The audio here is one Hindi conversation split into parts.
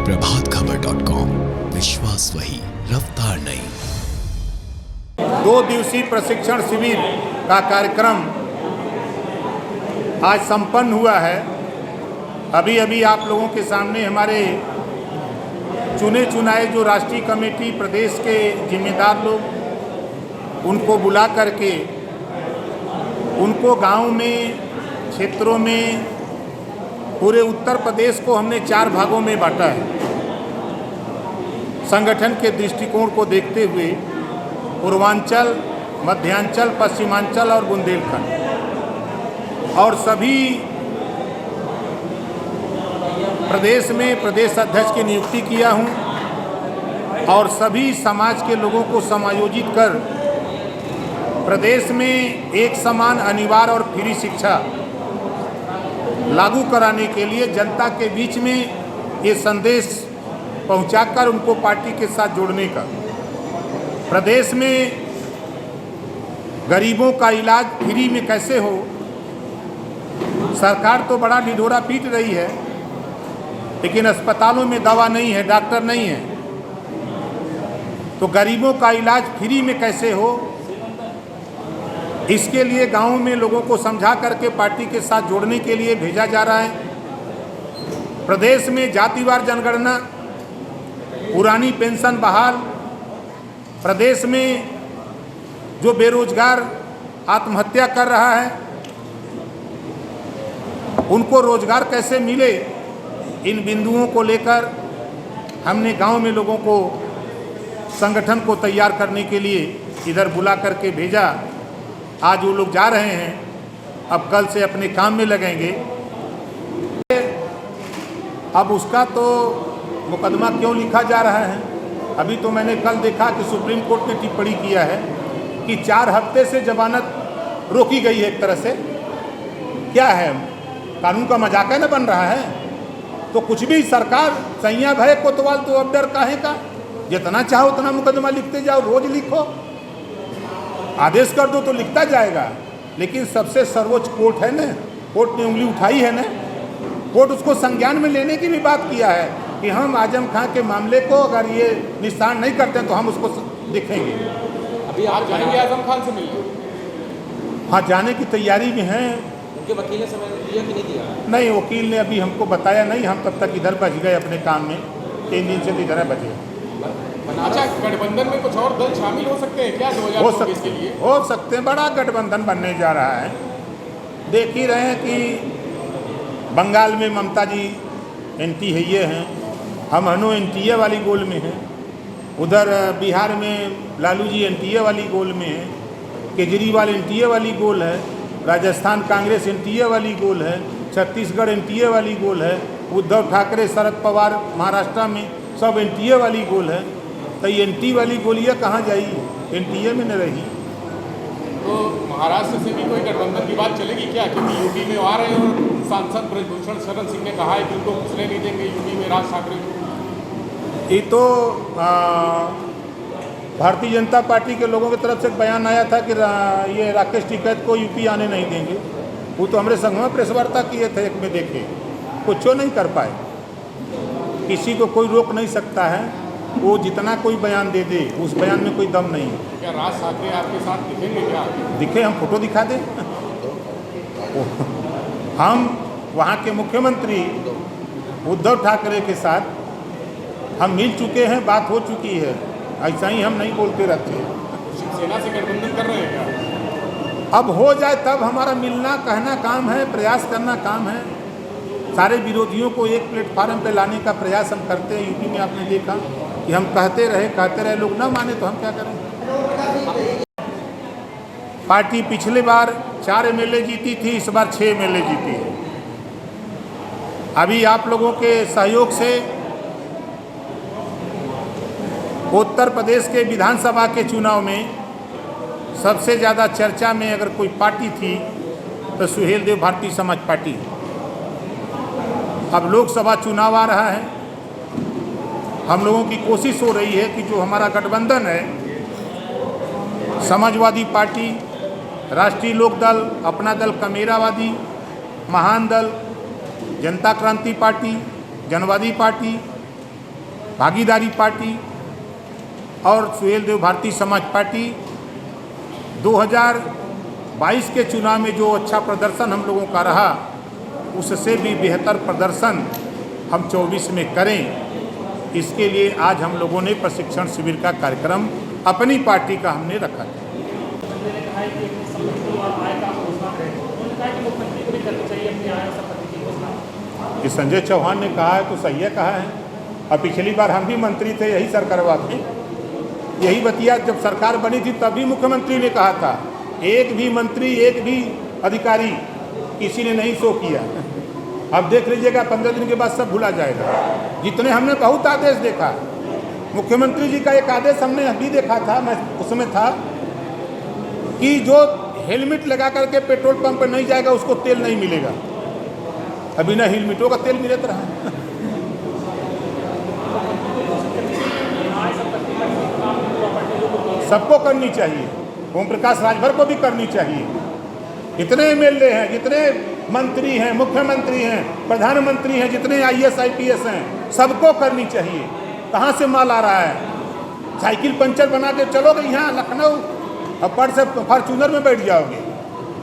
प्रभातखबर.com, विश्वास वही, रफ्तार नहीं। 2 दिवसीय प्रशिक्षण शिविर का कार्यक्रम आज संपन्न हुआ है। अभी अभी आप लोगों के सामने हमारे चुने चुनाए जो राष्ट्रीय कमेटी प्रदेश के जिम्मेदार लोग, उनको बुला करके उनको गांव में, क्षेत्रों में, पूरे उत्तर प्रदेश को हमने 4 भागों में बांटा है। संगठन के दृष्टिकोण को देखते हुए पूर्वांचल, मध्यांचल, पश्चिमांचल और बुंदेलखंड, और सभी प्रदेश में प्रदेश अध्यक्ष की नियुक्ति किया हूं और सभी समाज के लोगों को समायोजित कर प्रदेश में एक समान, अनिवार्य और फ्री शिक्षा लागू कराने के लिए जनता के बीच में ये संदेश पहुंचाकर उनको पार्टी के साथ जोड़ने का। प्रदेश में गरीबों का इलाज फ्री में कैसे हो, सरकार तो बड़ा ढिढोरा पीट रही है, लेकिन अस्पतालों में दवा नहीं है, डॉक्टर नहीं है, तो गरीबों का इलाज फ्री में कैसे हो, इसके लिए गांव में लोगों को समझा करके पार्टी के साथ जोड़ने के लिए भेजा जा रहा है। प्रदेश में जातिवार जनगणना, पुरानी पेंशन बहाल, प्रदेश में जो बेरोजगार आत्महत्या कर रहा है उनको रोजगार कैसे मिले, इन बिंदुओं को लेकर हमने गांव में लोगों को, संगठन को तैयार करने के लिए इधर बुला करके भेजा। आज वो लोग जा रहे हैं, अब कल से अपने काम में लगेंगे। अब उसका तो मुकदमा क्यों लिखा जा रहा है? अभी तो मैंने कल देखा कि सुप्रीम कोर्ट ने टिप्पणी किया है कि 4 हफ्ते से जमानत रोकी गई है। एक तरह से क्या है, कानून का मजाक है ना बन रहा है। तो कुछ भी सरकार सैया भय कोतवाल, तो अब डर काहे का? जितना चाहो उतना मुकदमा लिखते जाओ, रोज लिखो, आदेश कर दो तो लिखता जाएगा। लेकिन सबसे सर्वोच्च कोर्ट है ना, कोर्ट ने उंगली उठाई है ना, कोर्ट उसको संज्ञान में लेने की भी बात किया है कि हम आजम खां के मामले को अगर ये निस्तारण नहीं करते तो हम उसको देखेंगे। अभी आप जाएंगे आजम खान से मिलने? हाँ, जाने की तैयारी में हैं। उनके वकील ने समय दिया कि नहीं दिया? नहीं, वकील ने अभी हमको बताया नहीं। हम तब तक इधर बच गए अपने काम में, 3 दिन से तो इधर बचे। अच्छा, गठबंधन में कुछ और दल शामिल हो सकते हैं क्या 2024 के लिए? हो सकते हैं, बड़ा गठबंधन बनने जा रहा है। देख ही रहे हैं कि बंगाल में ममता जी एनडीए हैं, हम हनु एनडीए वाली गोल में हैं, उधर बिहार में लालू जी एनडीए वाली गोल में हैं, केजरीवाल एनडीए वाली गोल है, राजस्थान कांग्रेस एनडीए वाली गोल है, छत्तीसगढ़ एनडीए वाली गोल है, उद्धव ठाकरे, शरद पवार महाराष्ट्र में सब एनडीए वाली गोल है। तो एनटी वाली गोलियाँ कहाँ जाएगी? एनडीए में न रही। तो महाराष्ट्र से भी कोई गठबंधन की बात चलेगी क्या? क्योंकि यूपी में आ रहे हैं और सांसद ब्रजभूषण शरण सिंह ने कहा है कि उनको घुसने नहीं देंगे यूपी में राज ठाकरे को। ये तो भारतीय जनता पार्टी के लोगों की तरफ से एक बयान आया था कि ये राकेश टिकैत को यूपी आने नहीं देंगे। वो तो हमारे संघ में प्रेस वार्ता किए थे, एक में देखे, कुछ नहीं कर पाए। किसी को कोई रोक नहीं सकता है, वो जितना कोई बयान दे दे उस बयान में कोई दम नहीं है। क्या राज ठाकरे आपके साथ दिखेंगे क्या? दिखे, हम फोटो दिखा दें। हम वहाँ के मुख्यमंत्री उद्धव ठाकरे के साथ हम मिल चुके हैं, बात हो चुकी है। ऐसा ही हम नहीं बोलते रहते हैं। शिवसेना से गठबंधन कर रहे हैं क्या? अब हो जाए तब हमारा मिलना, कहना काम है, प्रयास करना काम है। सारे विरोधियों को एक प्लेटफार्म पे लाने का प्रयास हम करते हैं। यूपी में आपने देखा कि हम कहते रहे, लोग ना माने तो हम क्या करें। पार्टी पिछले बार 4 एमएलए जीती थी, इस बार 6 एमएलए जीती है। अभी आप लोगों के सहयोग से उत्तर प्रदेश के विधानसभा के चुनाव में सबसे ज़्यादा चर्चा में अगर कोई पार्टी थी तो सुहेल देव भारतीय समाज पार्टी। अब लोकसभा चुनाव आ रहा है, हम लोगों की कोशिश हो रही है कि जो हमारा गठबंधन है, समाजवादी पार्टी, राष्ट्रीय लोकदल, अपना दल कमेरावादी, महान दल, जनता क्रांति पार्टी, जनवादी पार्टी, भागीदारी पार्टी और सुहेल देव भारतीय समाज पार्टी 2022 के चुनाव में जो अच्छा प्रदर्शन हम लोगों का रहा, उससे भी बेहतर प्रदर्शन हम 24 में करें। इसके लिए आज हम लोगों ने प्रशिक्षण शिविर का कार्यक्रम अपनी पार्टी का हमने रखा है। कि संजय चौहान ने कहा है तो सही है कहा है। अब पिछली बार हम भी मंत्री थे, यही सर करवाते, यही बतिया जब सरकार बनी थी तब भी मुख्यमंत्री ने कहा था, एक भी मंत्री एक भी अधिकारी किसी ने नहीं शो किया। अब देख लीजिएगा 15 दिन के बाद सब भूला जाएगा। जितने हमने बहुत आदेश देखा, मुख्यमंत्री जी का एक आदेश हमने अभी देखा था, मैं उसमें था कि जो हेलमेट लगा करके पेट्रोल पंप पर नहीं जाएगा उसको तेल नहीं मिलेगा। अभी ना हेलमेटों का तेल मिलता रहा। सबको करनी चाहिए, ओम प्रकाश राजभर को भी करनी चाहिए। जितने एमएलए हैं, जितने मंत्री हैं, मुख्यमंत्री हैं, प्रधानमंत्री हैं, जितने आईएएस आईपीएस हैं, सबको करनी चाहिए। कहाँ से माल आ रहा है? साइकिल पंचर बना के चलोगे यहाँ लखनऊ, अब पर से फॉर्चूनर में बैठ जाओगे,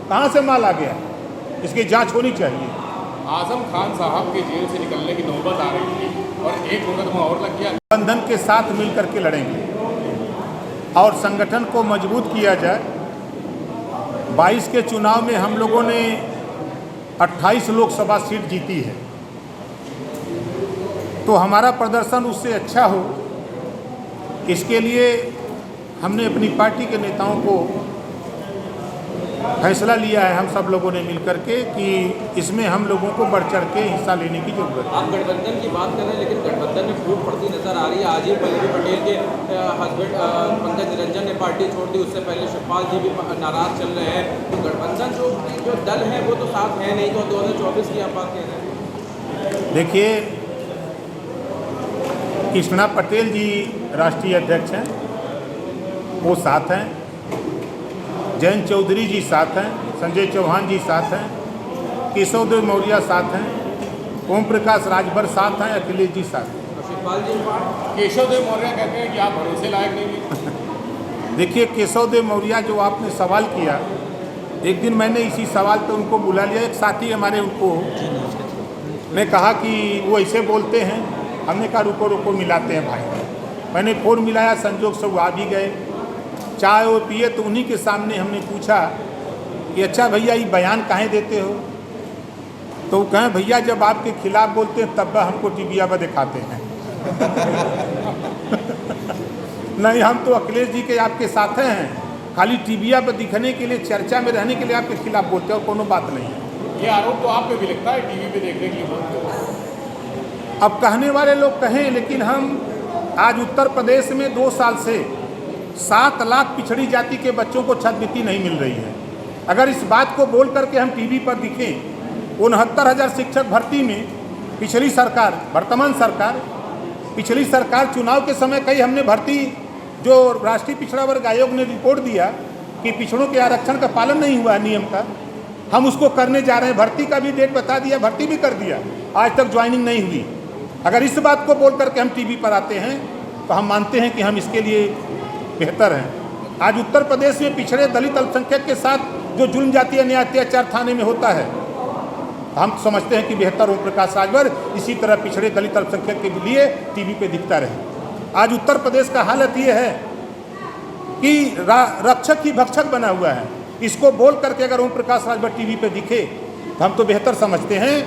कहाँ से माल आ गया? इसकी जांच होनी चाहिए। आजम खान साहब के जेल से निकलने की नौबत आ रही थी और एक मुकदमा और लग गया। बंधन के साथ मिल करके लड़ेंगे और संगठन को मजबूत किया जाए। 22 के चुनाव में हम लोगों ने 28 लोकसभा सीट जीती है, तो हमारा प्रदर्शन उससे अच्छा हो, इसके लिए हमने अपनी पार्टी के नेताओं को फैसला लिया है, हम सब लोगों ने मिलकर के, कि इसमें हम लोगों को बढ़ चढ़ के हिस्सा लेने की जरूरत है। आप गठबंधन की बात कर रहे हैं, लेकिन गठबंधन में फूट पड़ती नजर आ रही है। आज ही पल्लवी पटेल के हस्बैंड पंकज निरंजन ने पार्टी छोड़ दी, उससे पहले शिवपाल जी भी नाराज चल रहे हैं। तो गठबंधन जो दल है वो तो साथ है नहीं, तो 2024 की आप बात कह रहे हैं। देखिए, कृष्णा पटेल जी राष्ट्रीय अध्यक्ष हैं, वो साथ हैं, जयंत चौधरी जी साथ हैं, संजय चौहान जी साथ हैं, केशव देव मौर्य साथ हैं, ओम प्रकाश राजभर साथ हैं, अखिलेश जी साथ हैं। शिवपाल जी केशव देव मौर्य कहते हैं कि आप भरोसे लायक नहीं हैं। देखिए, केशव देव मौर्य जो आपने सवाल किया, एक दिन मैंने इसी सवाल पे उनको बुला लिया। एक साथी हमारे उनको ने कहा कि वो ऐसे बोलते हैं, हमने कहा रुको रुको मिलाते हैं भाई। मैंने फ़ोन मिलाया, संजोग से वो आ भी गए, चाय वो पिए, तो उन्हीं के सामने हमने पूछा कि अच्छा भैया ये बयान काहे देते हो? तो वो कहें भैया जब आपके खिलाफ बोलते हैं तब हमको टीविया पर दिखाते हैं। नहीं, हम तो अखिलेश जी के आपके साथ हैं, खाली टीविया पर दिखने के लिए, चर्चा में रहने के लिए आपके खिलाफ बोलते हैं, और कोनो बात नहीं है। ये आरोप तो आप पे भी लगता है, टीवी पे देखने के लिए बोलते हो। अब कहने वाले लोग कहें, लेकिन हम आज उत्तर प्रदेश में 2 साल से 7 लाख पिछड़ी जाति के बच्चों को छात्रवृत्ति नहीं मिल रही है। अगर इस बात को बोल करके हम टीवी पर दिखें, 69,000 शिक्षक भर्ती में पिछली सरकार, वर्तमान सरकार, पिछली सरकार चुनाव के समय कई हमने भर्ती, जो राष्ट्रीय पिछड़ा वर्ग आयोग ने रिपोर्ट दिया कि पिछड़ों के आरक्षण का पालन नहीं हुआ नियम का, हम उसको करने जा रहे हैं। भर्ती का भी डेट बता दिया, भर्ती भी कर दिया, आज तक ज्वाइनिंग नहीं हुई। अगर इस बात को बोल करके हम टीवी पर आते हैं तो हम मानते हैं कि हम इसके लिए बेहतर हैं। आज उत्तर प्रदेश में पिछड़े दलित अल्पसंख्यक के साथ जो जुल्म जातीय अन्याय अत्याचार थाने में होता है, हम समझते हैं कि बेहतर ओम प्रकाश राजभर इसी तरह पिछड़े दलित अल्पसंख्यक के लिए टीवी पे दिखता रहे। आज उत्तर प्रदेश का हालत ये है कि रक्षक ही भक्षक बना हुआ है। इसको बोल करके अगर ओम प्रकाश राजभर टीवी पे दिखे तो हम तो बेहतर समझते हैं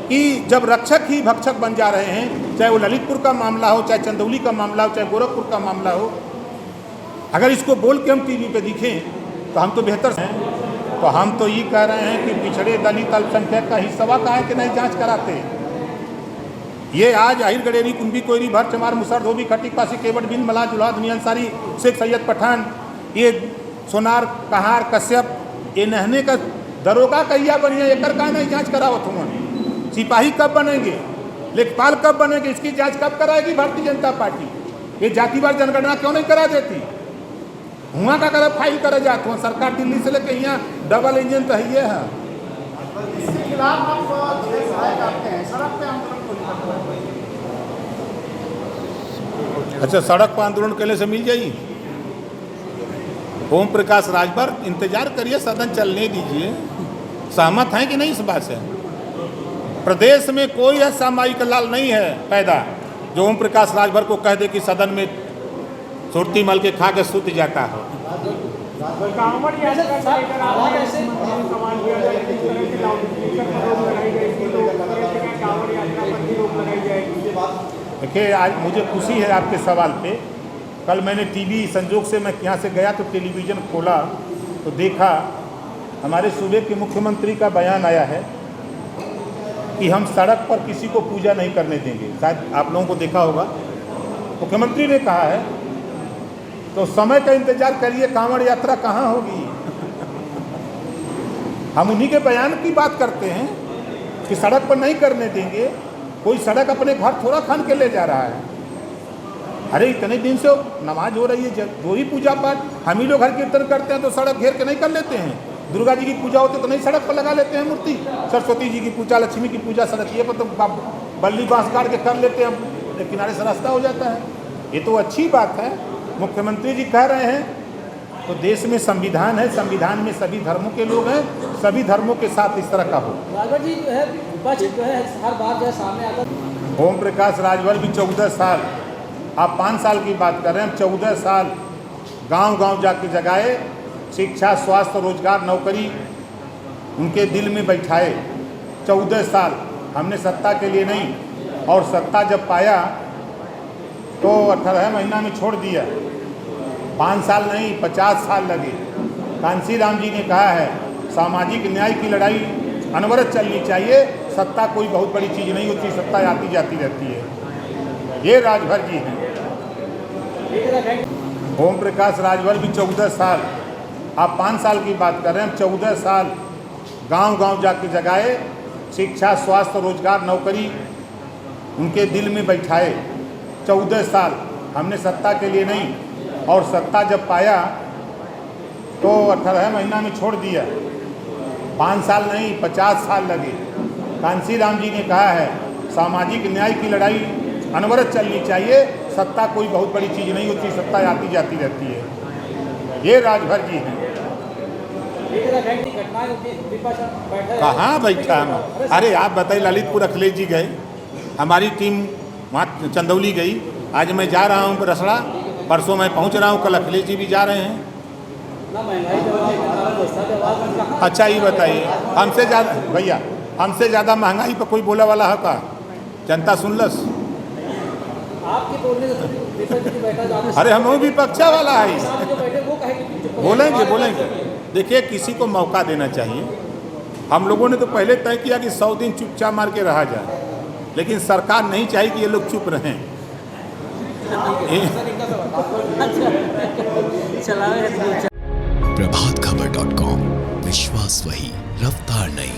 कि जब रक्षक ही भक्षक बन जा रहे हैं, चाहे वो ललितपुर का मामला हो, चाहे चंदौली का मामला हो, चाहे गोरखपुर का मामला हो, अगर इसको बोल के हम टीवी पे दिखें तो हम तो बेहतर हैं। तो हम तो ये कह रहे हैं कि पिछड़े दलित अल्पसंख्यक का हिस्सा का है कि नहीं जांच कराते। ये आज आहिर गडेरी, कुंभी, कोयरी, भर, चमार, मुसर, धोबी, खट्टी, पासी, केवट, बिंद, मला, जुलाद, दुनिया अंसारी, शेख सैयद पठान, ये सोनार, कहार, कश्यप, ये नहने का दरोगा कहिया बनिया, एकर का नहीं जाँच करावत हुआ। सिपाही कब बनेंगे, लेखपाल कब बनेंगे, इसकी जांच कब कराएगी भारतीय जनता पार्टी? ये जातिवार जनगणना क्यों नहीं करा देती? हुआ का कर फाइल करे जाते हो, सरकार दिल्ली से लेके यहाँ डबल इंजन तो है। इसके खिलाफ आप सहायक आपके हैं, सड़क पे आंदोलन को अच्छा, सड़क पर आंदोलन करने से मिल जाइए। ओम प्रकाश राजभर इंतजार करिए, सदन चलने दीजिए। सहमत हैं कि नहीं इस बात से? प्रदेश में कोई ऐसा माइक लाल नहीं है पैदा जो ओम प्रकाश राजभर को कह दे कि सदन में सुरती मल के खा के सुत जाता हो। कांवड़ यात्रा का लेकर आज ऐसे सवाल किया जाए कि किस तरह से लाउडस्पीकर पर रोक लगाई जाएगी, तो कांवड़ यात्रा पर भी रोक लगाई जाएगी। देखिए, आज मुझे खुशी है आपके सवाल पे। कल मैंने टीवी संजोग से मैं यहाँ से गया तो टेलीविज़न खोला तो देखा हमारे सूबे के मुख्यमंत्री का बयान आया है कि हम सड़क पर किसी को पूजा नहीं करने देंगे। शायद आप लोगों को देखा होगा, मुख्यमंत्री ने कहा है। तो समय का इंतजार करिए, कांवड़ यात्रा कहाँ होगी। हम उन्हीं के बयान की बात करते हैं कि सड़क पर नहीं करने देंगे। कोई सड़क अपने घर थोड़ा खान के ले जा रहा है। अरे इतने दिन से नमाज हो रही है, जो ही पूजा पाठ हम ही लोग घर कीर्तन करते हैं तो सड़क घेर के नहीं कर लेते हैं। दुर्गा जी की पूजा होती तो नहीं सड़क पर लगा लेते हैं मूर्ति। सरस्वती जी की पूजा, लक्ष्मी की पूजा सड़क ये पर तो बल्ली बांस काट के कर लेते हैं, किनारे से रास्ता हो जाता है। ये तो अच्छी बात है। मुख्यमंत्री जी कह रहे हैं तो देश में संविधान है, संविधान में सभी धर्मों के लोग हैं, सभी धर्मों के साथ इस तरह का हो। राजभर जी जो है विपक्ष जो है हर बार जो है सामने आता। ओम प्रकाश राजभर भी 14 साल, आप 5 साल की बात कर रहे हैं, 14 साल गांव-गांव जाके जगाए, शिक्षा, स्वास्थ्य, रोजगार, नौकरी उनके दिल में बैठाए। 14 साल हमने सत्ता के लिए नहीं, और सत्ता जब पाया तो 18 महीना में छोड़ दिया। 5 साल नहीं 50 साल लगे। कांसी राम जी ने कहा है सामाजिक न्याय की लड़ाई अनवरत चलनी चाहिए। सत्ता कोई बहुत बड़ी चीज़ नहीं होती, सत्ता आती जाती रहती है। ये राजभर जी हैं। ओम प्रकाश राजभर भी 14 साल, आप 5 साल की बात कर रहे हैं, 14 साल गांव-गांव जाके जगाए, शिक्षा, स्वास्थ्य, रोजगार, नौकरी उनके दिल में बैठाए। 14 साल हमने सत्ता के लिए नहीं, और सत्ता जब पाया तो 18 महीना में छोड़ दिया। 5 साल नहीं 50 साल लगे। कांसी राम जी ने कहा है सामाजिक न्याय की लड़ाई अनवरत चलनी चाहिए। सत्ता कोई बहुत बड़ी चीज़ नहीं होती, सत्ता आती जाती रहती है। ये राजभर जी हैं। कहाँ बैठा हम? अरे आप बताइए, ललितपुर अखिलेश जी गए, हमारी टीम वहाँ चंदौली गई। आज मैं जा रहा हूँ रसड़ा, परसों मैं पहुँच रहा हूँ, कल अखिलेश जी भी जा रहे हैं। अच्छा ये बताइए, हमसे ज़्यादा भैया, हमसे ज़्यादा महंगाई पर कोई बोला वाला है का? जनता सुनलस। आपके बोलने से अरे हम विपक्षा वाला है। बोलेंगे बोलेंगे। देखिए, किसी को मौका देना चाहिए। हम लोगों ने तो पहले तय किया कि 100 दिन चुपचाप मार के रहा जाए, लेकिन सरकार नहीं चाहिए कि ये लोग चुप रहें। प्रभातखबर.com, विश्वास वही, रफ्तार नहीं।